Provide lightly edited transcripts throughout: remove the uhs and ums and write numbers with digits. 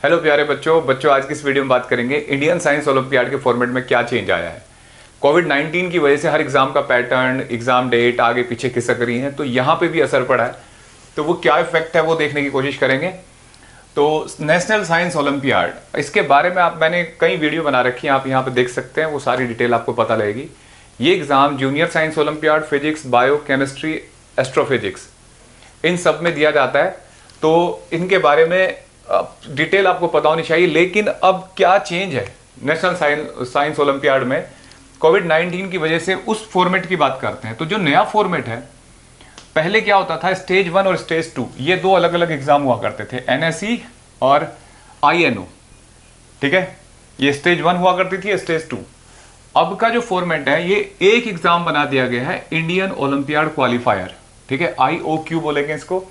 Hello प्यारे बच्चों आज की इस वीडियो में बात करेंगे इंडियन साइंस ओलंपियाड के फॉर्मेट में क्या चेंज आया है। कोविड-19 की वजह से हर एग्जाम का पैटर्न, एग्जाम डेट आगे पीछे खिसक रही है, तो यहाँ पे भी असर पड़ा है। तो वो क्या इफेक्ट है वो देखने की कोशिश करेंगे। तो नेशनल साइंस ओलंपियाड, इसके बारे में मैंने कई वीडियो बना रखी है, आप यहाँ पे देख सकते हैं, वो सारी डिटेल आपको पता लगेगी। ये exam junior science olympiad, physics, bio chemistry, astrophysics, इन सब में दिया जाता है। तो इनके बारे में डिटेल आपको पता होनी चाहिए। लेकिन अब क्या चेंज है नेशनल साइंस ओलंपियाड में कोविड-19 की वजह से, उस फॉर्मेट की बात करते हैं। तो जो नया फॉर्मेट है, पहले क्या होता था, स्टेज 1 और स्टेज 2, ये दो अलग अलग एग्जाम हुआ करते थे, एनएसई और आईएनओ। ठीक है, ये स्टेज 1 हुआ करती थी, स्टेज 2। अब का जो फॉर्मेट है, ये एक एग्जाम बना दिया गया है, इंडियन ओलंपियाड क्वालिफायर। ठीक है, IOQ बोलेंगे इसको।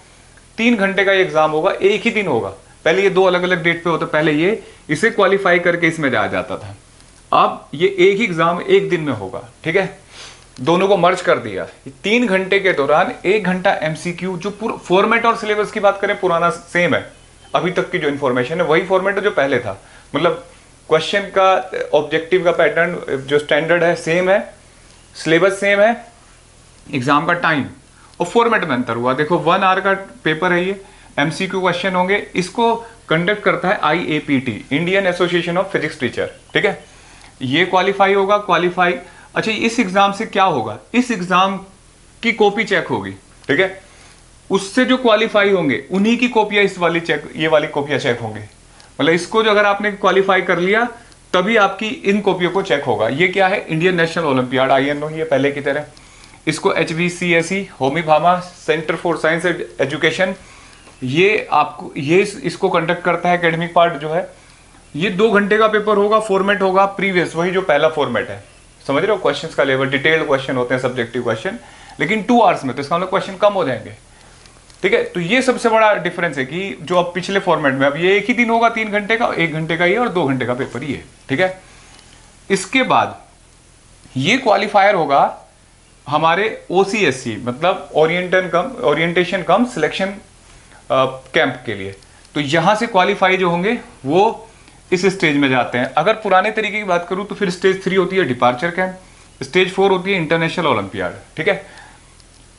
3 घंटे का ये एग्जाम होगा, एक ही दिन होगा। पहले ये दो अलग अलग डेट पे होता, पहले ये इसे क्वालिफाई करके इसमें जाया जाता था। अब ये एक ही एग्जाम एक दिन में होगा। ठीक है, दोनों को मर्ज कर दिया। 3 घंटे के दौरान 1 घंटा MCQ। जो फॉर्मेट और सिलेबस की बात करें, पुराना सेम है। अभी तक की जो इन्फॉर्मेशन है वही फॉर्मेट है जो पहले था। मतलब क्वेश्चन का, ऑब्जेक्टिव का पैटर्न, जो स्टैंडर्ड है सेम है, सिलेबस सेम है, एग्जाम का टाइम और फॉर्मेट में अंतर हुआ। देखो 1 आवर का पेपर है, ये MCQ क्वेश्चन होंगे। इसको कंडक्ट करता है IAPT, Indian association of physics teacher. ठीक है, ये क्वालिफाई होगा। अच्छा, इस एग्जाम से क्या होगा, इस एग्जाम की कॉपी चेक होगी। ठीक है, उससे जो क्वालिफाई होंगे उन्हीं की कॉपियां ये वाली कॉपियां चेक होंगे। मतलब इसको जो अगर आपने क्वालिफाई कर लिया, तभी आपकी इन कॉपियों को चेक होगा। ये क्या है, इंडियन नेशनल ओलंपियाड, INO, ये पहले की तरह। इसको HVCSE, Homi Bhabha centre for science education, ये आपको इसको कंडक्ट करता है। एकेडमिक पार्ट जो है, ये 2 घंटे का पेपर होगा। फॉर्मेट होगा प्रीवियस, वही जो पहला फॉर्मेट है। समझ रहे हो, क्वेश्चंस का लेवल, डिटेल्ड क्वेश्चन होते हैं, सब्जेक्टिव क्वेश्चन, लेकिन 2 आवर्स में। तो इसका मतलब क्वेश्चन कम हो जाएंगे। ठीक है, तो ये सबसे बड़ा डिफरेंस है कि जो अब पिछले फॉर्मेट में, अब ये एक ही दिन होगा, 3 घंटे का, 1 घंटे का ये और 2 घंटे का पेपर ये। ठीक है, इसके बाद ये क्वालिफायर होगा हमारे OCSC, मतलब ओरिएंटेशन कम सिलेक्शन कैंप के लिए। तो यहां से क्वालिफाई जो होंगे वो इस स्टेज में जाते हैं। अगर पुराने तरीके की बात करूं तो फिर स्टेज 3 होती है डिपार्चर कैंप, स्टेज 4 होती है इंटरनेशनल ओलंपियाड। ठीक है,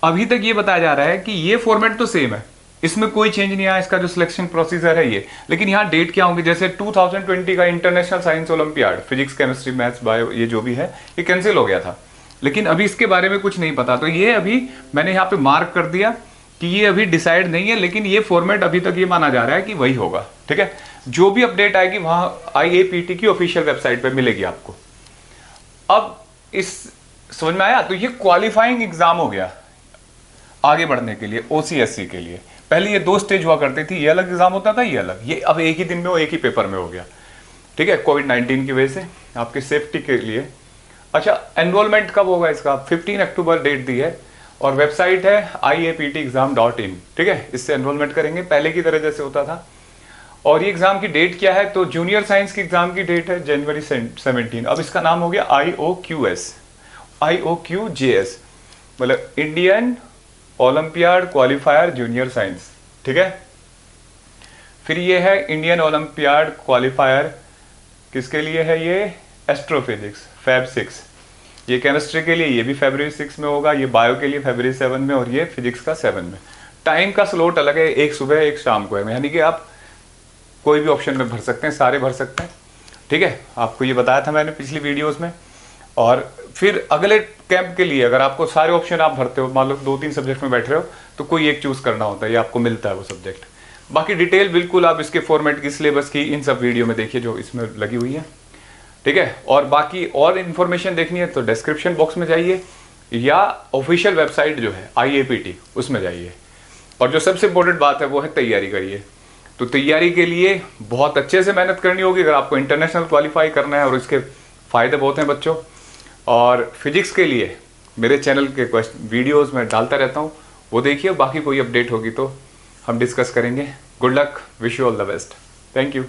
अभी तक ये बताया जा रहा है कि ये फॉर्मेट तो सेम है, इसमें कोई चेंज नहीं आया, इसका जो सिलेक्शन प्रोसीजर है ये। लेकिन यहाँ डेट क्या होंगी, जैसे 2020 का international science olympiad, physics, chemistry, maths, bio, ये जो भी है, ये कैंसिल हो गया था। लेकिन अभी इसके बारे में कुछ नहीं पता। तो ये अभी मैंने यहाँ पे मार्क कर दिया कि ये अभी डिसाइड नहीं है, लेकिन ये फॉर्मेट अभी तक ये माना जा रहा है कि वही होगा। ठीक है, जो भी अपडेट आएगी वहां IAPT की ऑफिशियल वेबसाइट पे मिलेगी आपको। अब इस समझ में आया। तो ये क्वालिफाइंग एग्जाम हो गया आगे बढ़ने के लिए, OCSC के लिए। पहले ये 2 स्टेज हुआ करती थी, ये अलग एग्जाम होता था, ये अलग। ये अब एक ही दिन में, एक ही पेपर में हो गया। ठीक है, कोविड-19 की वजह से आपकी सेफ्टी के लिए। अच्छा, एनरोलमेंट कब होगा इसका, 15 अक्टूबर डेट दी है और वेबसाइट है iaptexam.in। ठीक है, इससे एनरोलमेंट करेंगे, पहले की तरह जैसे होता था। और ये एग्जाम की डेट क्या है, तो जूनियर साइंस की एग्जाम की डेट है जनवरी 17। अब इसका नाम हो गया IOQJS, मतलब Indian olympiad qualifier junior science. ठीक है, फिर ये है इंडियन ओलंपियाड क्वालिफायर, किसके लिए है ये, एस्ट्रोफिजिक्स, Feb 6। ये केमिस्ट्री के लिए, ये भी February 6 में होगा। ये बायो के लिए February 7 में, और ये फिजिक्स का 7 में। टाइम का स्लॉट अलग है, एक सुबह एक शाम को है, यानी कि आप कोई भी ऑप्शन में भर सकते हैं, सारे भर सकते हैं। ठीक है, आपको ये बताया था मैंने पिछली वीडियोस में। और फिर अगले कैंप के लिए अगर आपको सारे ऑप्शन आप भरते हो, मान लो 2-3 सब्जेक्ट में बैठ रहे हो, तो कोई एक चूज करना होता है, ये आपको मिलता है वो सब्जेक्ट। बाकी डिटेल बिल्कुल आप इसके फॉर्मेट की, सिलेबस की, इन सब वीडियो में देखिए जो इसमें लगी हुई है। ठीक है, और बाकी और इन्फॉर्मेशन देखनी है तो डिस्क्रिप्शन बॉक्स में जाइए, या ऑफिशियल वेबसाइट जो है IAPT, उसमें जाइए। और जो सबसे इंपॉर्टेंट बात है वो है तैयारी करिए। तो तैयारी के लिए बहुत अच्छे से मेहनत करनी होगी अगर आपको इंटरनेशनल क्वालिफाई करना है, और इसके फायदे बहुत हैं बच्चों। और फिजिक्स के लिए मेरे चैनल के वीडियोस में डालता रहता हूँ, वो देखिए। बाकी कोई अपडेट होगी तो हम डिस्कस करेंगे। Good luck, wish you all the best, thank you.